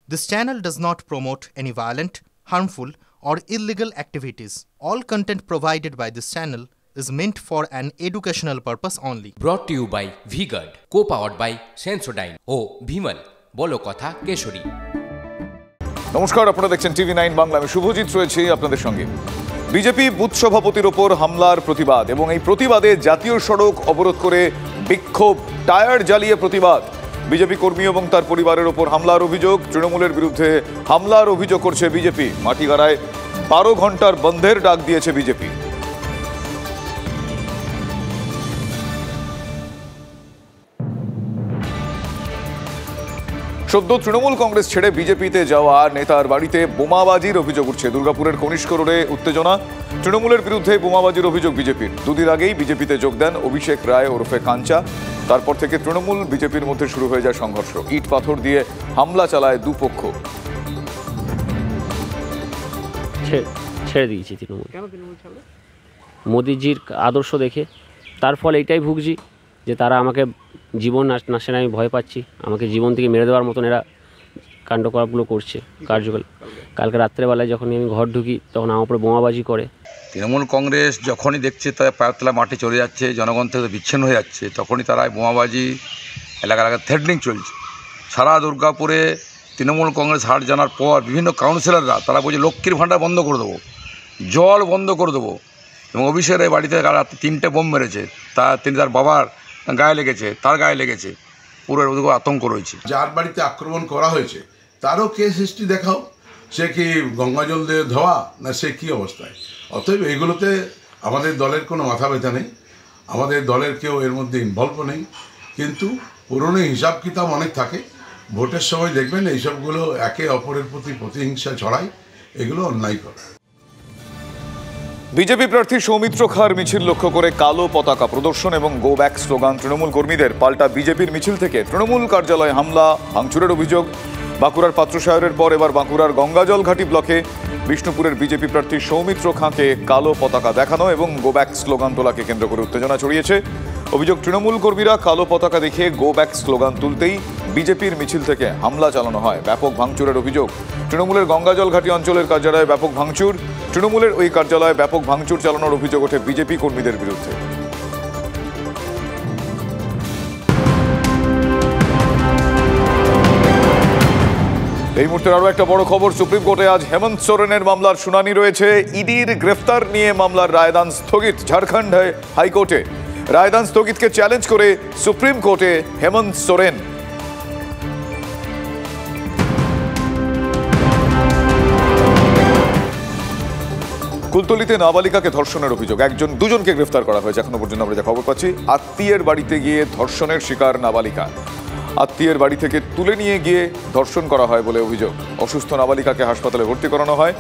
This channel does not promote any violent, harmful, or illegal activities. All content provided by this channel is meant for an educational purpose only. Brought to you by V-Guard, co-powered by Sensodyne ও ভিমল বলো কথা কেশরী। নমস্কার, আপনারা দেখছেন টিভি9 বাংলা। আমি শুভজিৎ রয়েছি আপনাদের সঙ্গে। BJP booth সভাপতির ওপর হামলার প্রতিবাদ এবং এই প্রতিবাদে জাতীয় সড়ক অবরোধ করে বিক্ষোভ, টায়ার জ্বালিয়ে প্রতিবাদ। বিজেপি কর্মী এবং তার পরিবারের ওপর হামলার অভিযোগ, তৃণমূলের বিরুদ্ধে হামলার অভিযোগ করছে বিজেপি। মাটিগাড়ায় 12 ঘন্টার বন্ধের ডাক দিয়েছে বিজেপি। সদ্য তৃণমূল কংগ্রেস ছেড়ে বিজেপিতে যাওয়া নেতার বাড়িতে বোমাবাজির অভিযোগ উঠছে। দুর্গাপুরের কনিষ্ক রোডে উত্তেজনা, তৃণমূলের বিরুদ্ধে বোমাবাজির অভিযোগ বিজেপির। দুদিন আগেই বিজেপিতে যোগ দেন অভিষেক রায় ওরফে কাঞ্চা। তারপর থেকে তৃণমূল বিজেপির মধ্যে শুরু হয়ে যায় সংঘর্ষ। ইট পাথর দিয়ে হামলা চালায় দুপক্ষ। ছেড়ে দিয়েছি তৃণমূল। মোদিজির আদর্শ দেখে, তার ফলে এটাই ভুগছি যে তারা আমাকে জীবন নাশে আমি ভয় পাচ্ছি। আমাকে জীবন থেকে মেরে দেওয়ার মতন এরা কাণ্ডকলাপগুলো করছে, কার্যকলাপ। কালকে রাত্রেবেলায় যখন আমি ঘর ঢুকি তখন আমার উপরে বোমাবাজি করে। তৃণমূল কংগ্রেস যখনই দেখছে তারা পায়তলা মাঠে চলে যাচ্ছে, জনগণ থেকে বিচ্ছিন্ন হয়ে যাচ্ছে, তখনই তারা বোমাবাজি, এলাকা এলাকা থ্রেটনিং চলছে। সারা দুর্গাপুরে তৃণমূল কংগ্রেস হার জানার পর বিভিন্ন কাউন্সিলররা তারা বলছে লক্ষ্মীর ভাণ্ডার বন্ধ করে দেবো, জল বন্ধ করে দেবো। এবং অভিষেকের বাড়িতে রাত্রে 3টে বোম মেরেছে, তিনি তার বাবার গায়ে লেগেছে, তার গায়ে লেগেছে, পুরো ওদিকে আতঙ্ক রয়েছে। যার বাড়িতে আক্রমণ করা হয়েছে তারও কেস হিস্ট্রি দেখাও, সে কি গঙ্গা জল দিয়ে ধোয়া না সে কী অবস্থায়। অতএব এগুলোতে আমাদের দলের কোনো মাথা ব্যথা নেই, আমাদের দলের কেউ এর মধ্যে ইনভলভ নেই। কিন্তু পুরনো হিসাব কিতাব অনেক থাকে। ভোটের সময় দেখবেন এইসবগুলো একে অপরের প্রতি প্রতিহিংসা ছড়ায়, এগুলো অন্যায় করে। বিজেপি প্রার্থী সৌমিত্র খাঁর মিছিল লক্ষ্য করে কালো পতাকা প্রদর্শন এবং গো ব্যাক স্লোগান তৃণমূল কর্মীদের। পাল্টা বিজেপির মিছিল থেকে তৃণমূল কার্যালয়ে হামলা, ভাঙচুরের অভিযোগ। বাঁকুড়ার পাত্রসায়রের পর এবার বাঁকুড়ার গঙ্গাজল ঘাটি ব্লকে বিষ্ণুপুরের বিজেপি প্রার্থী সৌমিত্র খাঁকে কালো পতাকা দেখানো এবং গো ব্যাক স্লোগান তোলাকে কেন্দ্র করে উত্তেজনা ছড়িয়েছে। অভিযোগ, তৃণমূল কর্মীরা কালো পতাকা দেখিয়ে গো ব্যাক স্লোগান তুলতেই বিজেপির মিছিল থেকে হামলা চালানো হয়। ব্যাপক ভাঙচুরের অভিযোগ, তৃণমূলের গঙ্গাজল ঘাটি অঞ্চলের কার্যালয়ে ব্যাপক ভাঙচুর। তৃণমূলের ওই কার্যালয়ে ব্যাপক ভাঙচুর চালানোর অভিযোগ ওঠে বিজেপি কর্মীদের বিরুদ্ধে। এই মুহূর্তে আরও একটা বড় খবর, সুপ্রিম কোর্টে আজ হেমন্ত সোরেনের মামলার শুনানি রয়েছে। ইডির গ্রেফতার নিয়ে মামলার রায়দান স্থগিত ঝাড়খণ্ড হাইকোর্টে। রায়দান স্থগিতকে চ্যালেঞ্জ করে সুপ্রিম কোর্টে হেমন্ত সোরেন। কুলতলিতে নাবালিকাকে ধর্ষণের অভিযোগ, দুজনকে গ্রেফতার করা হয়েছে। এখনো পর্যন্ত আমরা যা খবর পাচ্ছি, আত্মীয়ের বাড়িতে গিয়ে ধর্ষণের শিকার নাবালিকা। আত্মীয়ের বাড়ি থেকে তুলে নিয়ে গিয়ে ধর্ষণ করা হয় বলে অভিযোগ। অসুস্থ নাবালিকাকে হাসপাতালে ভর্তি করানো হয়।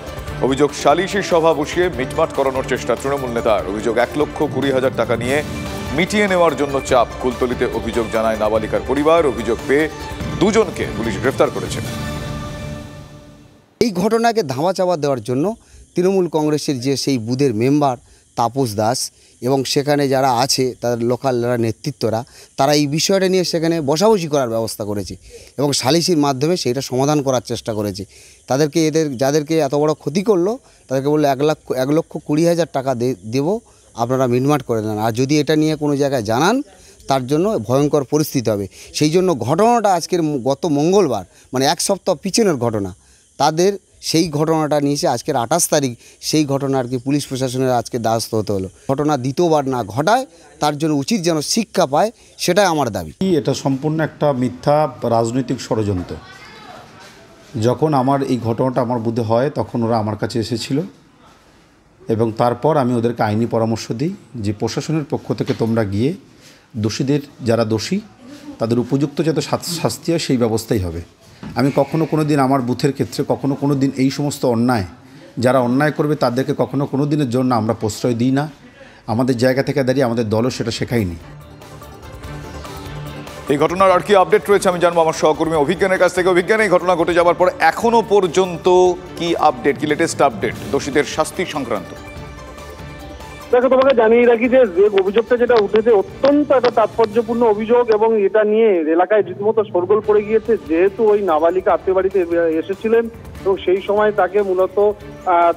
অভিযোগ, সালিশি সভা বসিয়ে মিটমাট করানোর চেষ্টা তৃণমূল নেতার। অভিযোগ, 1,20,000 টাকা নিয়ে মিটিয়ে নেওয়ার জন্য চাপ। কুলতলিতে অভিযোগ জানায় নাবালিকার পরিবার। অভিযোগ পেয়ে দুজনকে পুলিশ গ্রেফতার করেছে। এই ঘটনাকে ধামা চাপা দেওয়ার জন্য তৃণমূল কংগ্রেসের যে সেই বুথের মেম্বার তাপস দাস এবং সেখানে যারা আছে তাদের লোকাল যারা নেতৃত্বরা, তারা এই বিষয়টা নিয়ে সেখানে বসাবসি করার ব্যবস্থা করেছে এবং সালিসির মাধ্যমে সেইটা সমাধান করার চেষ্টা করেছে। তাদেরকে যাদেরকে এত বড় ক্ষতি করলো তাদেরকে বললো 1,20,000 টাকা দেবো, আপনারা মিটমাট করে নেন। আর যদি এটা নিয়ে কোনো জায়গায় জানান তার জন্য ভয়ঙ্কর পরিস্থিতি হবে। সেই জন্য ঘটনাটা আজকের গত মঙ্গলবার, মানে 1 সপ্তাহ পিছনের ঘটনা, তাদের সেই ঘটনাটা নিয়েছে আজকের 28 তারিখ। সেই ঘটনা আর কি পুলিশ প্রশাসনের আজকে দ্বারস্থ হতে হলো। ঘটনা দ্বিতীয়বার না ঘটায় তার জন্য উচিত যেন শিক্ষা পায়, সেটাই আমার দাবি। এটা সম্পূর্ণ একটা মিথ্যা রাজনৈতিক ষড়যন্ত্র। যখন আমার এই ঘটনাটা আমার বুদ্ধে হয় তখন ওরা আমার কাছে এসেছিল এবং তারপর আমি ওদেরকে আইনি পরামর্শ দিই যে প্রশাসনের পক্ষ থেকে তোমরা গিয়ে দোষীদের, যারা দোষী তাদের উপযুক্ত যাতে শাস্তি হয় সেই ব্যবস্থাই হবে। আমি কখনো কোনো দিন আমার বুথের ক্ষেত্রে কোনো দিন এই সমস্ত অন্যায়, যারা অন্যায় করবে তাদেরকে কোনো দিনের জন্য আমরা প্রশ্রয় দিই না। আমাদের জায়গা থেকে দাঁড়িয়ে আমাদের দলও সেটা শেখায়নি। এই ঘটনার আর কি আপডেট রয়েছে আমি জানবো আমার সহকর্মী অভিজ্ঞানের কাছ থেকে। অভিজ্ঞান, এই ঘটনা ঘটে যাওয়ার পর এখনো পর্যন্ত কি আপডেট, কি লেটেস্ট আপডেট দোষীদের শাস্তি সংক্রান্ত? দেখো, তোমাকে জানিয়ে রাখি যে অভিযোগটা যেটা উঠেছে অত্যন্ত একটা তাৎপর্যপূর্ণ অভিযোগ, এবং এটা নিয়ে এলাকায় রীতিমতো শোরগোল পড়ে গিয়েছে। যেহেতু ওই নাবালিকা আত্মীয় বাড়িতে এসেছিলেন এবং সেই সময় তাকে মূলত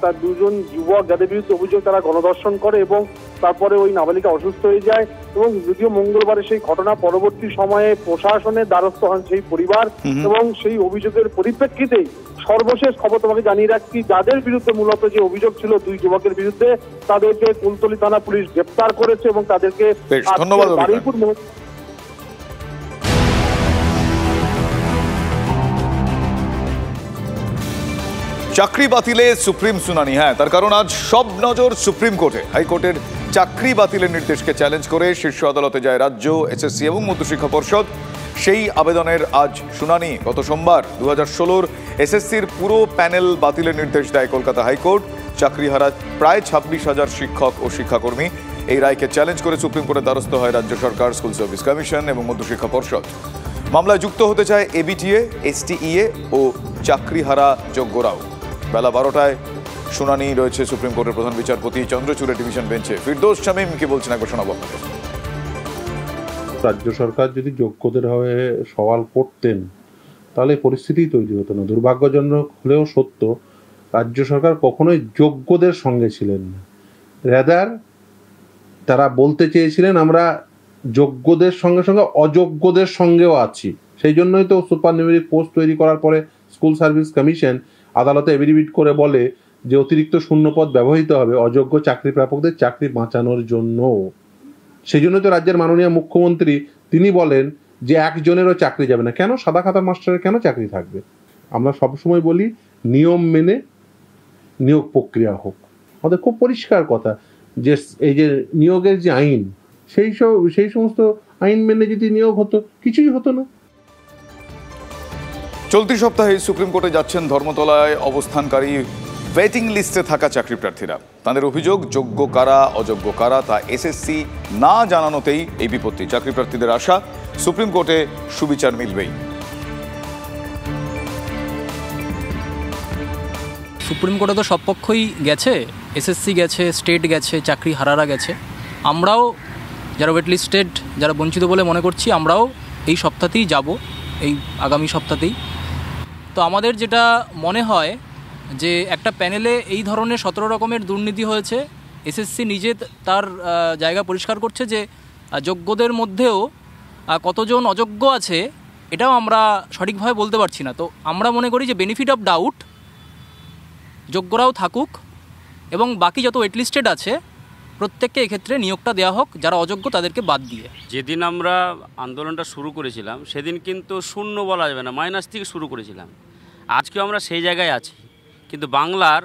তার দুজন যুবক যাদের বিরুদ্ধে অভিযোগ তারা গণধর্ষণ করে এবং তারপরে ওই নাবালিকা অসুস্থ হয়ে যায়। এবং যদিও মঙ্গলবারে সেই ঘটনা পরবর্তী সময়ে প্রশাসনের দ্বারস্থ হন সেই পরিবার, এবং সেই অভিযোগের পরিপ্রেক্ষিতেই সর্বশেষ খবর তোমাকে জানিয়ে রাখছি, যাদের বিরুদ্ধে মূলত যে অভিযোগ ছিল দুই যুবকের বিরুদ্ধে, তাদেরকে কুলতলি থানা পুলিশ গ্রেপ্তার করেছে এবং তাদেরকে বারুইপুর চাকরি বাতিলে সুপ্রিম শুনানি। হ্যাঁ, তার কারণ আজ সব নজর সুপ্রিম কোর্টে। হাইকোর্টের চাকরি বাতিলের নির্দেশকে চ্যালেঞ্জ করে শীর্ষ আদালতে যায় রাজ্য, এসএসসি এবং মধ্যশিক্ষা পর্ষদ। সেই আবেদনের আজ শুনানি। গত সোমবার 2016 এসএসসির পুরো প্যানেল বাতিলের নির্দেশ দেয় কলকাতা হাইকোর্ট। চাকরিহারা প্রায় 26,000 শিক্ষক ও শিক্ষাকর্মী। এই রায়কে চ্যালেঞ্জ করে সুপ্রিম কোর্টের দ্বারস্থ হয় রাজ্য সরকার, স্কুল সার্ভিস কমিশন এবং মধ্যশিক্ষা পর্ষদ। মামলায় যুক্ত হতে চায় এবিটিএ, এসটিইএ ও চাকরিহারা যোগ্যরাও। বেলা 12টায় শুনানি রয়েছে সুপ্রিম কোর্টের প্রধান বিচারপতি চন্দ্রচূড়ের ডিভিশন বেঞ্চে। ফিরদৌস শামীম কি বলছেন একবার শোনাবো আপনাদের। রাজ্য সরকার যদি যোগ্যদের হয়ে সওয়াল করতেন তাহলে পরিস্থিতি তৈরি হতো না। দুর্ভাগ্যজনক হলেও সত্য, রাজ্য সরকার কখনোই যোগ্যদের সঙ্গে ছিলেন না। রেদার তারা বলতে চেয়েছিলেন আমরা যোগ্যদের সঙ্গে সঙ্গে অযোগ্যদের সঙ্গেও আছি। সেই জন্যই তো সুপার নিউমেরিক পোস্ট তৈরি করার পরে স্কুল সার্ভিস কমিশন আদালতে এফিডেভিট করে বলে যে অতিরিক্ত শূন্যপদ ব্যবহৃত হবে অযোগ্য চাকরি প্রাপকদের চাকরি বাঁচানোর জন্য। সেই জন্য তো রাজ্যের মাননীয় মুখ্যমন্ত্রী তিনি বলেন যে একজনেরও চাকরি যাবে না। কেন? সাদা খাতার মাস্টারের কেন চাকরি থাকবে? আমরা সবসময় বলি নিয়ম মেনে নিয়োগ প্রক্রিয়া হোক। আমাদের খুব পরিষ্কার কথা যে এই যে নিয়োগের যে আইন, সেই সমস্ত আইন মেনে যদি নিয়োগ হতো কিছুই হতো না। চলতি সপ্তাহে সুপ্রিম কোর্টে যাচ্ছেন ধর্মতলায় অবস্থানকারী ওয়েটিং লিস্টে থাকা চাকরি প্রার্থীরা। তাদের অভিযোগ যোগ্য কারা অযোগ্য কারা তা এসএসসি না জানানোতেই এই বিপত্তি। চাকরি প্রার্থীদের আশা সুপ্রিম কোর্টে সুবিচার মিলবেই। সুপ্রিম কোর্টে তো সব পক্ষই গেছে, এসএসসি গেছে, স্টেট গেছে, চাকরি হারারা গেছে। আমরাও যারা ওয়েটলিস্টেড, যারা বঞ্চিত বলে মনে করছি, আমরাও এই সপ্তাহতেই যাব, এই আগামী সপ্তাহতেই। তো আমাদের যেটা মনে হয় যে একটা প্যানেলে এই ধরনের 17 রকমের দুর্নীতি হয়েছে। এসএসসি নিজে তার জায়গা পরিষ্কার করছে যে যোগ্যদের মধ্যেও কতজন অযোগ্য আছে এটাও আমরা সঠিকভাবে বলতে পারছি না। তো আমরা মনে করি যে বেনিফিট অফ ডাউট যোগ্যরাও থাকুক এবং বাকি যত ওয়েটলিস্টেড আছে প্রত্যেককে এক্ষেত্রে নিয়োগটা দেওয়া হোক, যারা অযোগ্য তাদেরকে বাদ দিয়ে। যেদিন আমরা আন্দোলনটা শুরু করেছিলাম সেদিন কিন্তু শূন্য বলা যাবে না, মাইনাস থেকে শুরু করেছিলাম। আজকেও আমরা সেই জায়গায় আছি, কিন্তু বাংলার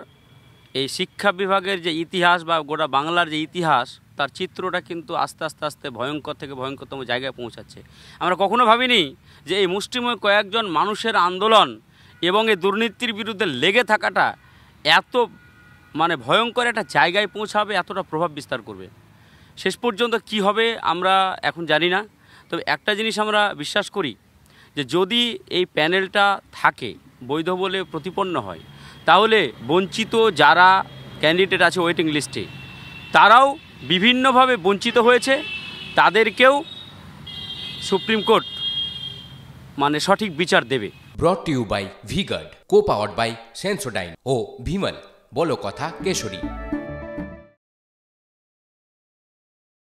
এই শিক্ষা বিভাগের যে ইতিহাস বা গোটা বাংলার যে ইতিহাস তার চিত্রটা কিন্তু আস্তে আস্তে আস্তে ভয়ঙ্কর থেকে ভয়ঙ্করতম জায়গায় পৌঁছাচ্ছে। আমরা কখনো ভাবিনি যে এই মুষ্টিমেয় কয়েকজন মানুষের আন্দোলন এবং এই দুর্নীতির বিরুদ্ধে লেগে থাকাটা এত ভয়ঙ্কর একটা জায়গায় পৌঁছাবে, এতটা প্রভাব বিস্তার করবে। শেষ পর্যন্ত কি হবে আমরা এখন জানি না। তবে একটা জিনিস আমরা বিশ্বাস করি যে যদি এই প্যানেলটা থাকে, বৈধ বলে প্রতিপন্ন হয়, তাহলে বঞ্চিত যারা ক্যান্ডিডেট আছে ওয়েটিং লিস্টে তারাও বিভিন্নভাবে বঞ্চিত হয়েছে, তাদেরকেও সুপ্রিম কোর্ট সঠিক বিচার দেবে। Brought to you by V Guard, co powered by Sensodyne ও ভিমল। বলো কথা কেশরী।